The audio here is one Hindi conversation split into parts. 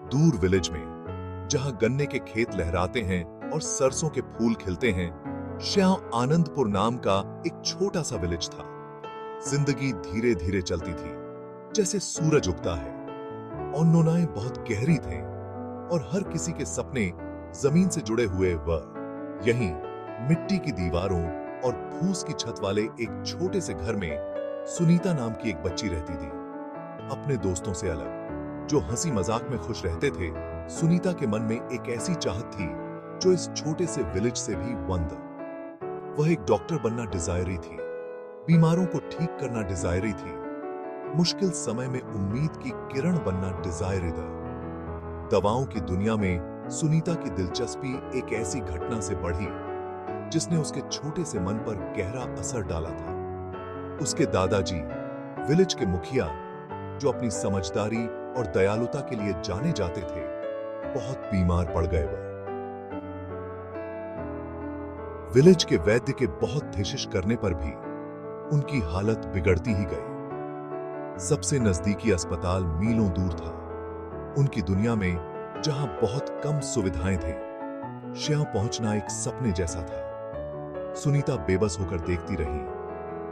दूर विलेज में, जहां गन्ने के खेत लहराते हैं और सरसों के फूल खिलते हैं, श्याम आनंदपुर नाम का एक छोटा सा विलेज था। जिंदगी धीरे धीरे चलती थी, जैसे सूरज उगता है, और नौनाएं बहुत गहरी थे और हर किसी के सपने जमीन से जुड़े हुए वह। यहीं मिट्टी की दीवारों और फूस की छत वाले एक छोटे से घर में सुनीता नाम की एक बच्ची रहती थी। अपने दोस्तों से अलग, जो हंसी मजाक में खुश रहते थे, सुनीता के मन में एक ऐसी चाहत थी जो इस छोटे से विलेज से भी बुलंद। वह एक डॉक्टर बनना डिजायरी थी, बीमारों को ठीक करना डिजायरी थी, मुश्किल समय में उम्मीद की किरण बनना डिजायरी था। दवाओं की दुनिया में सुनीता की दिलचस्पी एक ऐसी घटना से बढ़ी जिसने उसके छोटे से मन पर गहरा असर डाला था। उसके दादाजी, विलेज के मुखिया, जो अपनी समझदारी और दयालुता के लिए जाने जाते थे, बहुत बीमार पड़ गए। वह विलेज के वैद्य के बहुत कोशिश करने पर भी उनकी हालत बिगड़ती ही गई। सबसे नजदीकी अस्पताल मीलों दूर था। उनकी दुनिया में, जहां बहुत कम सुविधाएं थे, श्याम पहुंचना एक सपने जैसा था। सुनीता बेबस होकर देखती रही,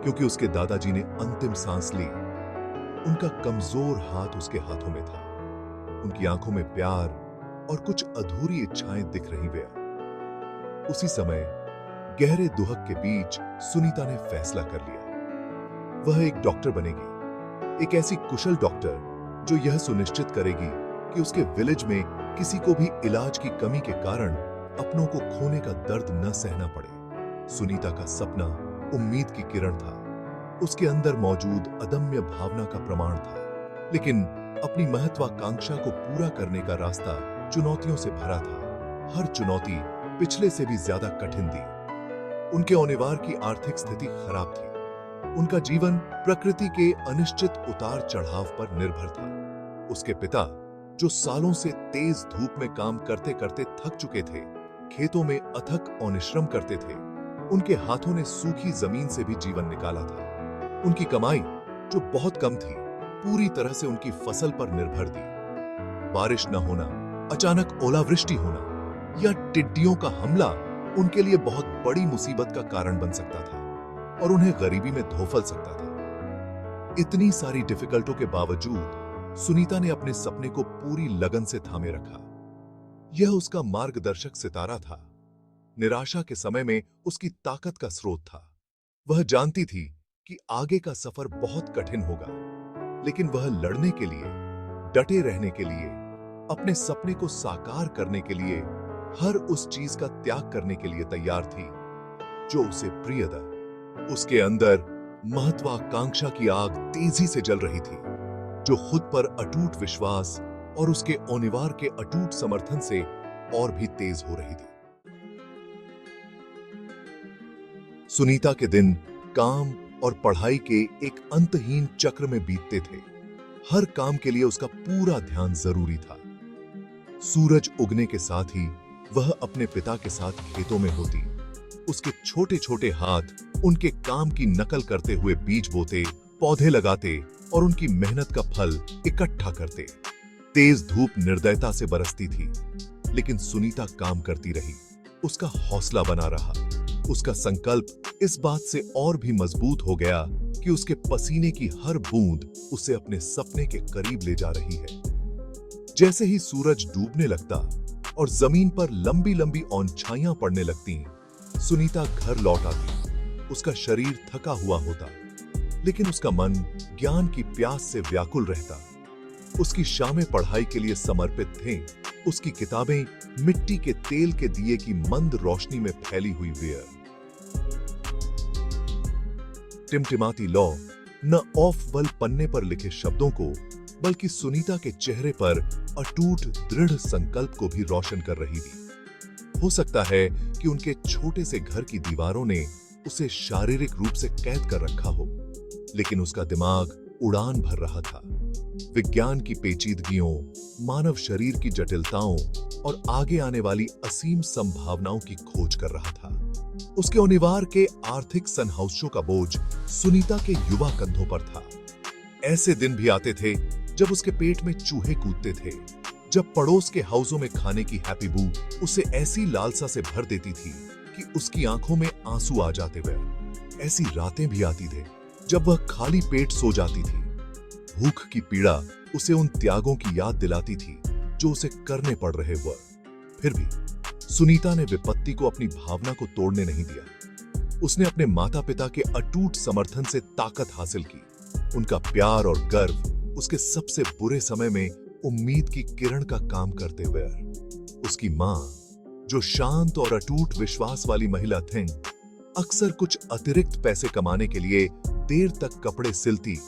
क्योंकि उसके दादाजी ने अंतिम सांस ली। उनका कमजोर हाथ उसके हाथों में था। उनकी आंखों में प्यार और कुछ अधूरी इच्छाएं दिख रही वे। उसी समय गहरे दुहक के बीच सुनीता ने फैसला कर लिया। वह एक डॉक्टर बनेगी, एक ऐसी कुशल डॉक्टर जो यह सुनिश्चित करेगी कि उसके विलेज में किसी को भी इलाज की कमी के कारण अपनों को खोने का दर्द न सहना पड़े। सुनीता का सपना उम्मीद की किरण था, उसके अंदर मौजूद अदम्य भावना का प्रमाण था। लेकिन अपनी महत्वाकांक्षा को पूरा करने का रास्ता चुनौतियों से भरा था। हर चुनौती पिछले से भी ज्यादा कठिन थी। उनके औनेवार की आर्थिक स्थिति खराब थी। उनका जीवन प्रकृति के अनिश्चित उतार चढ़ाव पर निर्भर था। उसके पिता, जो सालों से तेज धूप में काम करते करते थक चुके थे, खेतों में अथक परिश्रम करते थे। उनके हाथों ने सूखी जमीन से भी जीवन निकाला था। उनकी कमाई, जो बहुत कम थी, पूरी तरह से उनकी फसल पर निर्भर थी। बारिश न होना, अचानक ओलावृष्टि होना या टिड्डियों का हमला उनके लिए बहुत बड़ी मुसीबत का कारण बन सकता था और उन्हें गरीबी में धोफल सकता था। इतनी सारी डिफिकल्टों के बावजूद सुनीता ने अपने सपने को पूरी लगन से थामे रखा। यह उसका मार्गदर्शक सितारा था। निराशा के समय में उसकी ताकत का स्रोत था। वह जानती थी कि आगे का सफर बहुत कठिन होगा, लेकिन वह लड़ने के लिए, डटे रहने के लिए, अपने सपने को साकार करने के लिए, हर उस चीज का त्याग करने के लिए तैयार थी जो उसे प्रिय था। उसके अंदर महत्वाकांक्षा की आग तेजी से जल रही थी, जो खुद पर अटूट विश्वास और उसके औनेवार के अटूट समर्थन से और भी तेज हो रही थी। सुनीता के दिन काम और पढ़ाई के एक अंतहीन चक्र में बीतते थे। हर काम के लिए उसका पूरा ध्यान जरूरी था। सूरज उगने के साथ ही वह अपने पिता के साथ खेतों में होती। उसके छोटे छोटे हाथ उनके काम की नकल करते हुए बीज बोते, पौधे लगाते और उनकी मेहनत का फल इकट्ठा करते। तेज धूप निर्दयता से बरसती थी, लेकिन सुनीता काम करती रही। उसका हौसला बना रहा। उसका संकल्प इस बात से और भी मजबूत हो गया कि उसके पसीने की हर बूंद उसे अपने सपने के करीब ले जा रही है। जैसे ही सूरज डूबने लगता और जमीन पर लंबी लंबी औंधाइयां पड़ने लगती, सुनीता घर लौट आती। उसका शरीर थका हुआ होता, लेकिन उसका मन ज्ञान की प्यास से व्याकुल रहता। उसकी शामें पढ़ाई के लिए समर्पित थे। उसकी किताबें मिट्टी के तेल के दिए की मंद रोशनी में फैली हुई वेयर। टिमटिमाती लौ न ऑफ बल पन्ने पर लिखे शब्दों को, बल्कि सुनीता के चेहरे पर अटूट दृढ़ संकल्प को भी रोशन कर रही थी। हो सकता है कि उनके छोटे से घर की दीवारों ने उसे शारीरिक रूप से कैद कर रखा हो, लेकिन उसका दिमाग उड़ान भर रहा था। विज्ञान की पेचीदगियों, मानव शरीर की जटिलताओं और आगे आने वाली असीम संभावनाओं की खोज कर रहा था। उसके औनेवार के आर्थिक संघर्षों का बोझ सुनीता के युवा कंधों पर था। ऐसे दिन भी आते थे जब उसके पेट में चूहे कूदते थे, जब पड़ोस के हाउसों में खाने की हैप्पी बू उसे ऐसी लालसा से भर देती थी कि उसकी आंखों में आंसू आ जाते वे। ऐसी रातें भी आती थी जब वह खाली पेट सो जाती थी। भूख की पीड़ा उसे उन त्यागों की याद दिलाती थी जो उसे करने पड़ रहे वे। फिर भी सुनीता ने विपत्ति को अपनी भावना को तोड़ने नहीं दिया। उसने अपने माता पिता के अटूट समर्थन से ताकत हासिल की। उनका प्यार और गर्व उसके सबसे बुरे समय में उम्मीद की किरण का काम करते हुए। उसकी मां, जो शांत और अटूट विश्वास वाली महिला थी, अक्सर कुछ अतिरिक्त पैसे कमाने के लिए देर तक कपड़े सिलती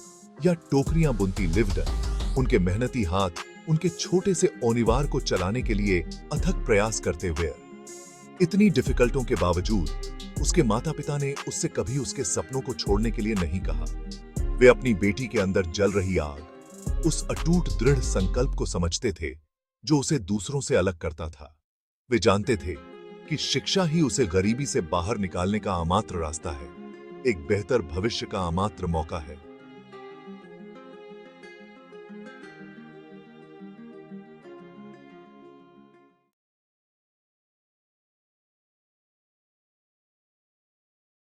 या टोकरियां बुनती लिव्ड। उनके मेहनती हाथ उनके छोटे से ओनिवार को चलाने के लिए अथक प्रयास करते हुए। इतनी डिफिकल्टों के बावजूद उसके माता पिता ने उससे कभी उसके सपनों को छोड़ने के लिए नहीं कहा। वे अपनी बेटी के अंदर जल रही आग, उस अटूट दृढ़ संकल्प को समझते थे जो उसे दूसरों से अलग करता था। वे जानते थे कि शिक्षा ही उसे गरीबी से बाहर निकालने का अमात्र रास्ता है, एक बेहतर भविष्य का अमात्र मौका है।